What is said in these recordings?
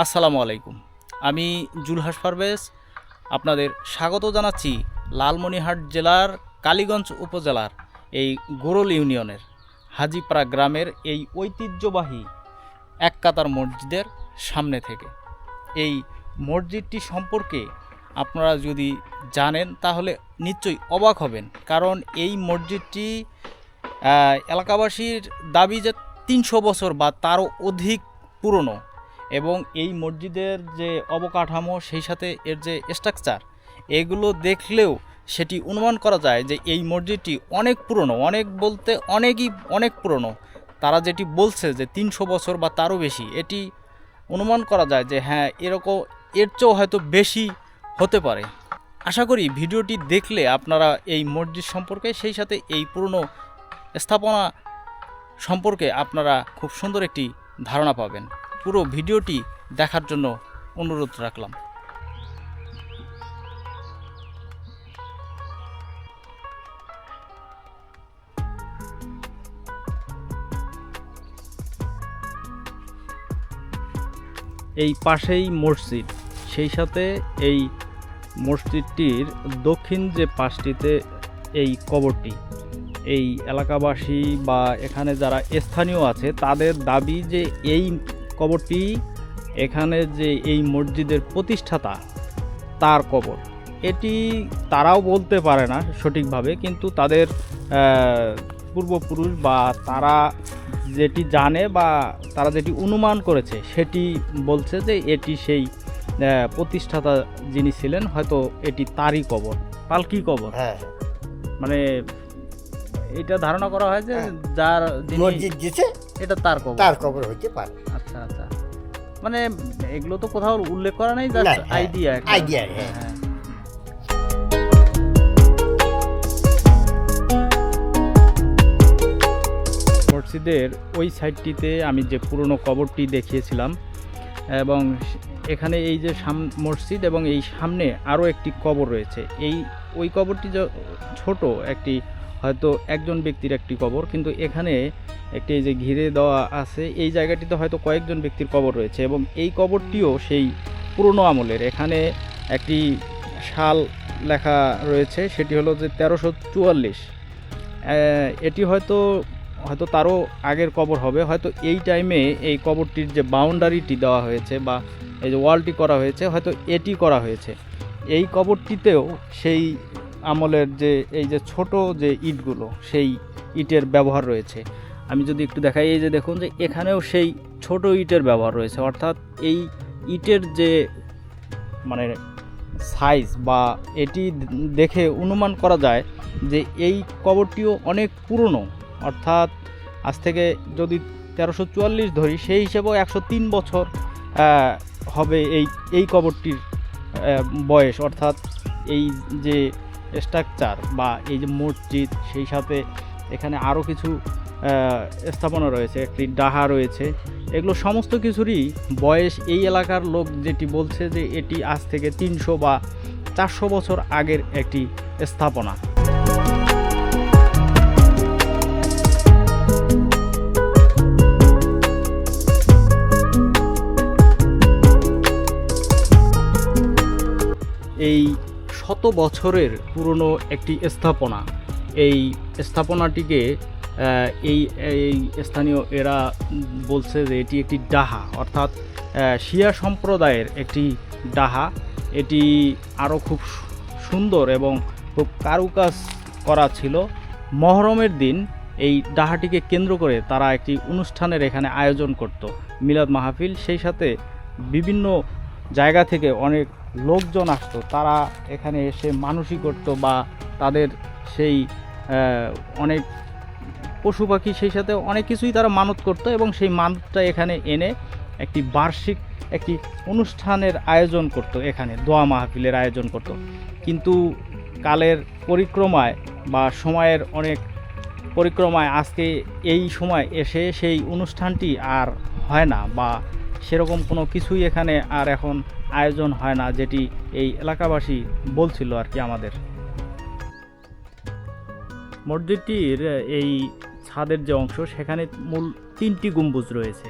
আসসালামু আলাইকুম। আমি জুলহাস পারভেজ আপনাদের স্বাগত জানাচ্ছি লালমনিরহাট জেলার কালীগঞ্জ উপজেলার এই গোরল ইউনিয়নের হাজীপাড়া গ্রামের এই ঐতিহ্যবাহী এক কাতার মসজিদের সামনে থেকে। এই মসজিদটি সম্পর্কে আপনারা যদি জানেন তাহলে নিশ্চয়ই অবাক হবেন, কারণ এই মসজিদটি এলাকাবাসীর দাবি যে ৩০০ বছর বা তারও অধিক পুরনো, এবং এই মসজিদের যে অবকাঠামো সেই সাথে এর যে স্ট্রাকচার, এগুলো দেখলেও সেটি অনুমান করা যায় যে এই মসজিদটি অনেক পুরনো, অনেক বলতে অনেক পুরনো। তারা যেটি বলছে যে ৩০০ বছর বা তারও বেশি, এটি অনুমান করা যায় যে হ্যাঁ এরকম এর চেয়েও হয়তো বেশি হতে পারে। আশা করি ভিডিওটি দেখলে আপনারা এই মসজিদ সম্পর্কে সেই সাথে এই পুরনো স্থাপনা সম্পর্কে আপনারা খুব সুন্দর একটি ধারণা পাবেন। পুরো ভিডিওটি দেখার জন্য অনুরোধ রাখলাম। এই পাশেই মসজিদ, সেই সাথে এই মসজিদটির দক্ষিণ যে পাশটিতে এই কবরটি। এই এলাকাবাসী বা এখানে যারা স্থানীয় আছে তাদের দাবি যে এই কবরটি এখানে যে এই মসজিদের প্রতিষ্ঠাতা তার কবর। এটি তারাও বলতে পারে না সঠিকভাবে, কিন্তু তাদের পূর্বপুরুষ বা তারা যেটি জানে বা তারা যেটি অনুমান করেছে সেটি বলছে যে এটি সেই প্রতিষ্ঠাতা যিনি ছিলেন, হয়তো এটি তারই কবর, পালকি কবর। হ্যাঁ, মানে এটা ধারণা করা হয় যে যার মসজিদ দিছে এটা তার কবর, তার কবর হইতে পারে। আচ্ছা আচ্ছা, মানে এগুলো তো কোথাও উল্লেখ করা নেই, জাস্ট আইডিয়া। হ্যাঁ। মসজিদের ওই সাইডটিতে আমি যে পুরনো কবরটি দেখিয়েছিলাম, এবং এখানে এই যে মসজিদ এবং এই সামনে আরও একটি কবর রয়েছে। ওই কবরটি ছোট একটি, হয়তো একজন ব্যক্তির একটি কবর, কিন্তু এখানে একটি যে ঘিরে দেওয়া আছে এই জায়গাটিতে হয়তো কয়েকজন ব্যক্তির কবর রয়েছে, এবং এই কবরটিও সেই পুরনো আমলের। এখানে একটি সাল লেখা রয়েছে, সেটি হলো যে 1344। এটি হয়তো তারও আগের কবর হবে। হয়তো এই টাইমে এই কবরটির যে বাউন্ডারিটি দেওয়া হয়েছে বা এই যে ওয়ালটি করা হয়েছে, হয়তো এটি করা হয়েছে। এই কবরটিতেও সেই আমলের যে এই যে ছোট যে ইটগুলো, সেই ইটের ব্যবহার রয়েছে। আমি যদি একটু দেখাই, এই যে দেখুন যে এখানেও সেই ছোট ইটের ব্যবহার রয়েছে, অর্থাৎ এই ইটের যে মানে সাইজ বা এটি দেখে অনুমান করা যায় যে এই কবরটিও অনেক পুরনো। অর্থাৎ আজ থেকে যদি 1344 ধরি, সেই হিসেবেও 103 বছর হবে এই কবরটির বয়স। অর্থাৎ এই যে স্ট্রাকচার বা এই যে মসজিদ, সেই সাথে এখানে আরও কিছু স্থাপনা রয়েছে, একটি ডাহা রয়েছে, এগুলো সমস্ত কিছুরই বয়স এই এলাকার লোক যেটি বলছে যে এটি আজ থেকে 300 বা 400 বছর আগের একটি স্থাপনা। এই 100 বছরের পুরনো একটি স্থাপনা। এই স্থাপনাটিকে এই স্থানীয় এরা বলছে যে এটি একটি ডাহা, অর্থাৎ শিয়া সম্প্রদায়ের একটি ডাহা। এটি আরও খুব সুন্দর এবং খুব কারুকাজ করা ছিল। মহরমের দিন এই ডাহাটিকে কেন্দ্র করে তারা একটি অনুষ্ঠানের এখানে আয়োজন করত, মিলাদ মাহফিল। সেই সাথে বিভিন্ন জায়গা থেকে অনেক লোকজন আসতো, তারা এখানে এসে মানসিক করত বা তাদের সেই অনেক পশু পাখি, সেই সাথে অনেক কিছুই তারা মানত করত, এবং সেই মানতটা এখানে এনে একটি বার্ষিক একটি অনুষ্ঠানের আয়োজন করত, এখানে দোয়া মাহফিলের আয়োজন করত। কিন্তু কালের পরিক্রমায় বা সময়ের অনেক পরিক্রমায় আজকে এই সময় এসে সেই অনুষ্ঠানটি আর হয় না, বা সেরকম কোনো কিছুই এখানে আর এখন আয়োজন হয় না, যেটি এই এলাকাবাসী বলছিল আর কি আমাদের। মসজিদটির এই ছাদের যে অংশ, সেখানে মূল 3টি গম্বুজ রয়েছে।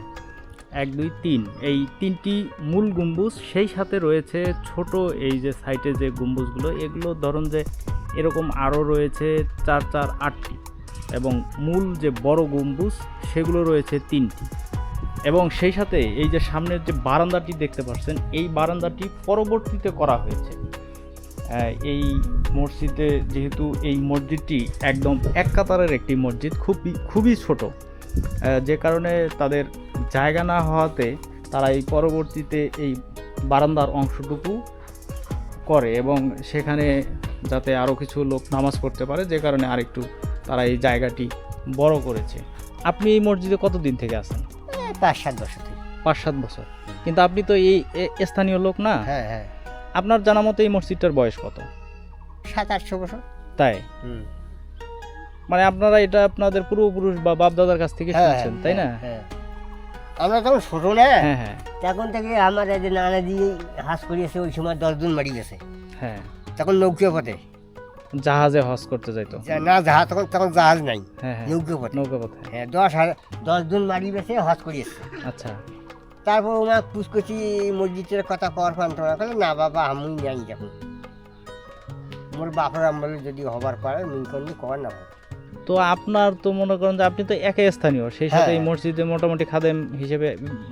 1 2 3 এই 3টি মূল গম্বুজ, সেই সাথে রয়েছে ছোট এই যে সাইডে যে গম্বুজগুলো, এগুলো ধরুন যে এরকম আরও রয়েছে 4 4 8টি, এবং মূল যে বড় গম্বুজ সেগুলো রয়েছে 3টি। এবং সেই সাথে এই যে সামনের যে বারান্দাটি দেখতে পাচ্ছেন, এই বারান্দাটি পরবর্তীতে করা হয়েছে। এই মসজিদে, যেহেতু এই মসজিদটি একদম এক কাতারের একটি মসজিদ, খুবই ছোট, যে কারণে তাদের জায়গা না হওয়াতে তারা এই পরবর্তীতে এই বারান্দার অংশটুকু করে, এবং সেখানে যাতে আরও কিছু লোক নামাজ পড়তে পারে, যে কারণে আরেকটু তারা এই জায়গাটি বড় করেছে। আপনি এই মসজিদে কতদিন থেকে আছেন? 5-7 বছর থেকে। 5-7 বছর। কিন্তু আপনি তো এই স্থানীয় লোক না? হ্যাঁ হ্যাঁ। আপনার জানা মতো এই মসজিদটার বয়স কত? 700-800 বছর। তাই? মানে আপনারা এটা আপনাদের পূর্বপুরুষ বা বাপদাদার কাছ থেকে শুনছেন, তাই না? হ্যাঁ। আমরা তখন ছোট না, হ্যাঁ হ্যাঁ তখন থেকে আমার এই যে নানা দিয়ে হাঁস করিয়েছে, ওই সময় 10 দিন মারি গেছে। হ্যাঁ, তখন নৌকা পথে, জাহাজে হজ করতে যাইতো না জাহাজ, তখন জাহাজ নাই, হ্যাঁ হ্যাঁ, নৌকা পথে। নৌকা পথে। হ্যাঁ, 10 দিন মারি গেছে, হজ করিয়েছে। আচ্ছা। তারপর ওনার পুষ্কছি মসজিদের কথা কর ফান্ট না বাবা, আমি নাই যখন মোর বাপের আমলে যদি হবার পারে মিনকন্দি কর না। তো আপনার তো মনে করেন যে আপনি তো একাই স্থানীয়, সেই সাথে এই হ্যাঁ। মসজিদে মোটামুটি খাদেম হিসেবে,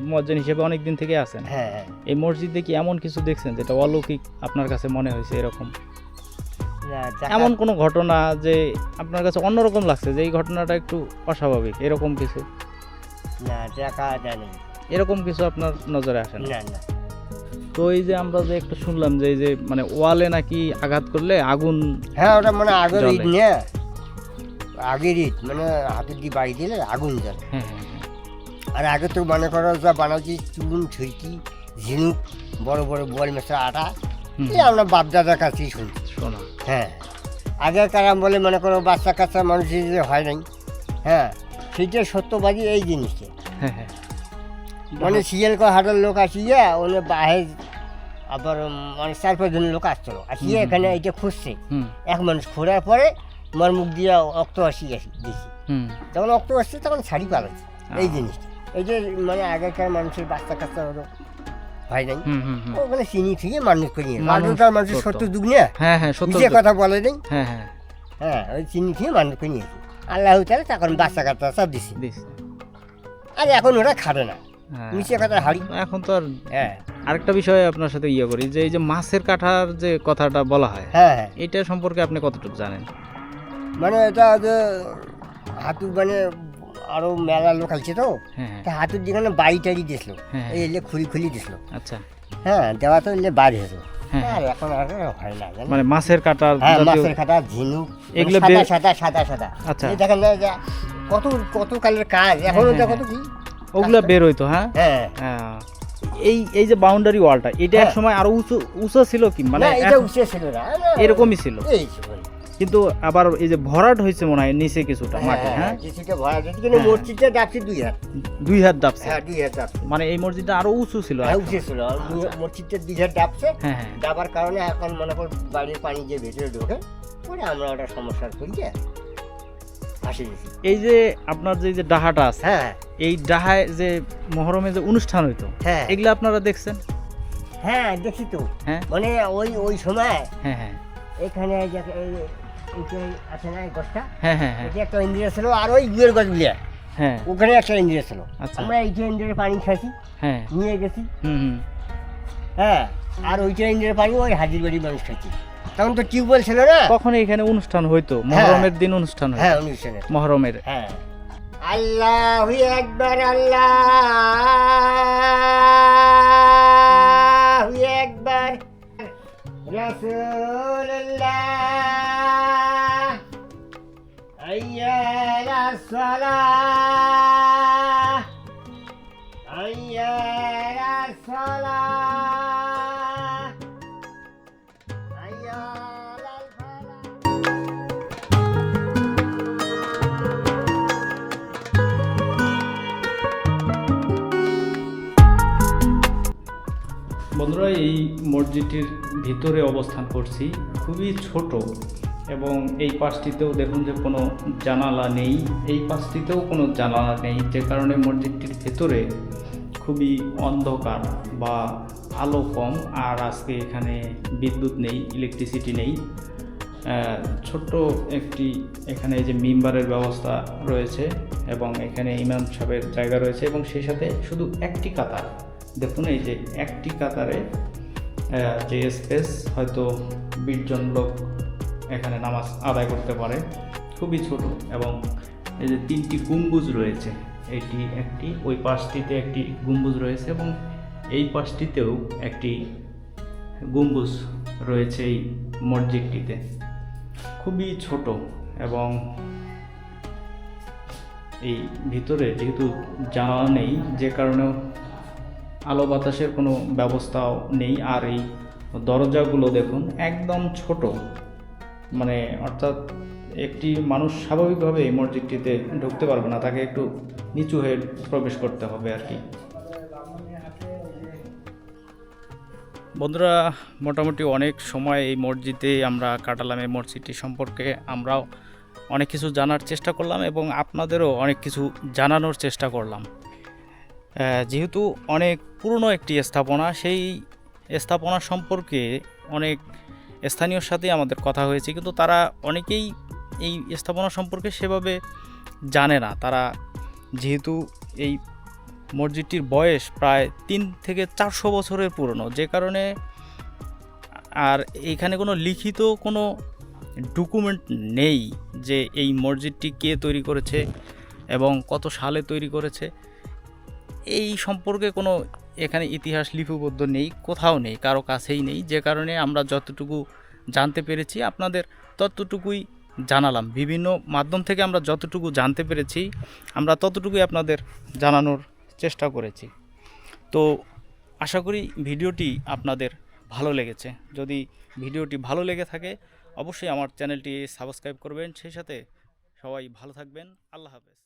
মুয়াজ্জিন হিসেবে অনেক দিন থেকে আছেন। হ্যাঁ হ্যাঁ। এই মসজিদে কি এমন কিছু দেখছেন যেটা অলৌকিক আপনার কাছে মনে হয়েছে? এরকম না, এমন কোনো ঘটনা যে আপনার কাছে অন্যরকম লাগছে, যে এই ঘটনাটা একটু অস্বাভাবিক, এরকম কিছু? না, দেখা জানি এরকম কিছু আপনার নজরে আসে না? না না। তো এই যে আমরা যে একটু শুনলাম যে এই যে মানে ওয়ালে নাকি আঘাত করলে আগুন, হ্যাঁ, ওটা মানে আগের জ্বলে। ইট নিয়ে, আগের ইট মানে হাতে দিয়ে বাড়ি দিলে আগুন জ্বলে। হ্যাঁ হ্যাঁ হ্যাঁ। আর আগে তো মনে করো যা বানাচ্ছি চুন ছুঁকি ঝিনুক বড় বড় বোয়াল মেশা আটা, হুম, এই আমরা বাপদাদার কাছেই শুনছি। শোনা। হ্যাঁ, আগের কারাম বলে মনে করো বাচ্চা কাচ্চা মানুষের যে হয় নাই, হ্যাঁ সেইটা সত্যবাদী এই জিনিসটা। হ্যাঁ হ্যাঁ। মানে সিএল হাটের লোক আসিয়া ওনে বাহে, আবার মানে 4-5 জন লোক আসছিল, আসিয়া এখানে এইটা খুঁজছে। হুম এক মানুষ খোঁড়ার পরে আমার মুখ দিয়ে রক্ত দিয়েছি। হুম। যখন রক্ত আসছে তখন শাড়ি পালাচ্ছে এই জিনিসটা। এই যে মানে আগেকার মানুষের বাচ্চা কাচ্চা হলো হয় নাই, হুম হুম হুম। ওখানে চিনি থেকে মানুষ করে নিয়ে, মানুষ আগেকার মানুষের করতো। 70 যুগ নিয়ে হ্যাঁ হ্যাঁ, সত্য। যে কথা বলে নেই। হ্যাঁ হ্যাঁ, হ্যাঁ, ওই চিনি থেকে মানুষ করে নিয়েছি। আল্লাহ তাহলে তখন বাচ্চা কাচ্চা সব দিছি। দিস। আর এখন ওরা খাবে না, হ্যাঁ। মিশে কথা হাড়ি। এখন তো আর হ্যাঁ আরেকটা বিষয় আপনার সাথে করি, যে এই যে মাছের কাঁঠার যে কথাটা বলা হয়, হ্যাঁ হ্যাঁ। এটা সম্পর্কে আপনি কতটুকু জানেন? মানে এটা যে হাতুর মানে আরো মেলা লোক আছে তো, হ্যাঁ হ্যাঁ তা হাতুর দিকে বাড়ি টাড়ি দিয়েছিল, হ্যাঁ। এই এলে খুলি দিয়েছিল। আচ্ছা। হ্যাঁ, দেওয়া তো এলে বাইরে হতো। হ্যাঁ, আর এখন আর হয় না জানেন? মানে মাছের কাঁটার হ্যাঁ, জাতীয়- মাছের কাটা ঝিনুক এগুলো এগুলো বে- সাদা। আচ্ছা। এই দেখেন না যে কত কত কালের কাজ, এখনো হ্যাঁ, দেখো হ্যাঁ। তো কি ওগুলো বের হইতো। হ্যাঁ হ্যাঁ। হ্যাঁ। এই যে বাউন্ডারি ওয়ালটা, এটা এক হ্যাঁ। সময় আরো উঁচু ছিল কি? মানে না, এটা উঠে ছিল না, এরকমই ছিল, এই ছিল। কিন্তু আবার এই যে ভরাট হয়েছে মনে হয় নিচে কিছুটা মাঠে। হ্যাঁ, কিছুটা ভরা যেত, কিন্তু হ্যাঁ। মসজিদটা ডাকছে 2 হাত। 2 হাত ডাবছে। হ্যাঁ, 2 হাত ডাকছে। মানে এই মসজিদটা আরো উঁচু ছিল। হ্যাঁ, উঠে ছিল। মসজিদটা 2 হাত ডাকছে, হ্যাঁ হ্যাঁ। ডাবার কারণে এখন মনে কর বাড়ির পানি যে ভেতরে ঢোকে, পরে আমরা ওটা সমস্যার করিয়ে ফাঁসে দিয়েছি। এই যে আপনার যে ডাহাটা আছে, হ্যাঁ এই ডাহায় যে মহরমে যে অনুষ্ঠান হইতো, হ্যাঁ এগুলো আপনারা দেখছেন? হ্যাঁ, দেখি তো। হ্যাঁ মানে ওই সময় হ্যাঁ হ্যাঁ এখানে যে এইটা আছে না, এই গাছটা, হ্যাঁ হ্যাঁ হ্যাঁ এটা একটা ইন্দ্রিয়া ছিল, আর ওই গুয়ের গাছগুলিয়া হ্যাঁ ওখানে একটা ইন্দ্রিয়া ছিল। আচ্ছা। আমরা এইটা ইন্দ্রিয়ার পানি খাইছি, হ্যাঁ। নিয়ে গেছি। হুম হুম। হ্যাঁ, আর ওইটা ইন্দ্রিয়ার পানি ওই হাজির বাড়ি মানুষ খাইছি। তখন তো টিউবওয়েল ছিল না। কখন এখানে অনুষ্ঠান হইতো? মহরমের দিন অনুষ্ঠান হইতো। হ্যাঁ, অনুষ্ঠানে। মহরমের। হ্যাঁ, আল্লাহু আকবার, আল্লাহু আকবার, রাসূলুল্লাহ, হাইয়া আলাস সালাহ, হাইয়া আলাস সালাহ, হাইয়া আলাল ফালাহ। বন্ধুরা, এই মসজিদটির ভিতরে অবস্থান করছি, খুবই ছোট, এবং এই পাশটিতেও দেখুন যে কোনো জানালা নেই, এই পাশটিতেও কোনো জানালা নেই, যে কারণে মসজিদটির ভেতরে খুবই অন্ধকার বা আলো কম, আর আজকে এখানে বিদ্যুৎ নেই, ইলেকট্রিসিটি নেই। ছোট্ট একটি এখানে এই যে মিম্বারের ব্যবস্থা রয়েছে এবং এখানে ইমাম সাহেবের জায়গা রয়েছে এবং সেই সাথে শুধু একটি কাতার, দেখুন এই যে একটি কাতারে যে স্পেস হয়তো 20 জন লোক এখানে নামাজ আদায় করতে পারে, খুবই ছোট। এবং এই যে 3টি গম্বুজ রয়েছে, এটি একটি, ওই পাশটিতে একটি গম্বুজ রয়েছে এবং এই পাশটিতেও একটি গম্বুজ রয়েছে এই মসজিদটিতে, খুবই ছোট। এবং এই ভিতরে যেহেতু জানালা নেই, যে কারণেও আলো বাতাসের কোনো ব্যবস্থাও নেই। আর এই দরজাগুলো দেখুন একদম ছোট, মানে অর্থাৎ একটি মানুষ স্বাভাবিকভাবে এই মসজিদটিতে ঢুকতে পারবে না, তাকে একটু নিচু হয়ে প্রবেশ করতে হবে আর কি। বন্ধুরা, মোটামুটি অনেক সময় এই মসজিদে আমরা কাটালাম। এই মসজিদটি সম্পর্কে আমরাও অনেক কিছু জানার চেষ্টা করলাম এবং আপনাদেরও অনেক কিছু জানানোর চেষ্টা করলাম। যেহেতু অনেক পুরনো একটি স্থাপনা, সেই স্থাপনা সম্পর্কে অনেক স্থানীয়র সাথে আমাদের কথা হয়েছে, কিন্তু তারা অনেকেই এই স্থাপনা সম্পর্কে সেভাবে জানে না। তারা যেহেতু এই মসজিদটির বয়স প্রায় 3 থেকে 400 বছরের পুরনো, যে কারণে আর এইখানে কোনো লিখিত কোনো ডকুমেন্ট নেই যে এই মসজিদটি কে তৈরি করেছে এবং কত সালে তৈরি করেছে, এই সম্পর্কে কোনো এখানে ইতিহাস লিপিবদ্ধ নেই, কোথাও নেই, কারো কাছেই নেই। যে কারণে আমরা যতটুকু জানতে পেরেছি আপনাদের ততটুকুই জানালাম। বিভিন্ন মাধ্যম থেকে আমরা যতটুকু জানতে পেরেছি আমরা ততটুকুই আপনাদের জানানোর চেষ্টা করেছি। তো আশা করি ভিডিওটি আপনাদের ভালো লেগেছে। যদি ভিডিওটি ভালো লেগে থাকে অবশ্যই আমার চ্যানেলটি সাবস্ক্রাইব করবেন। সেই সাথে সবাই ভালো থাকবেন। আল্লাহ হাফেজ।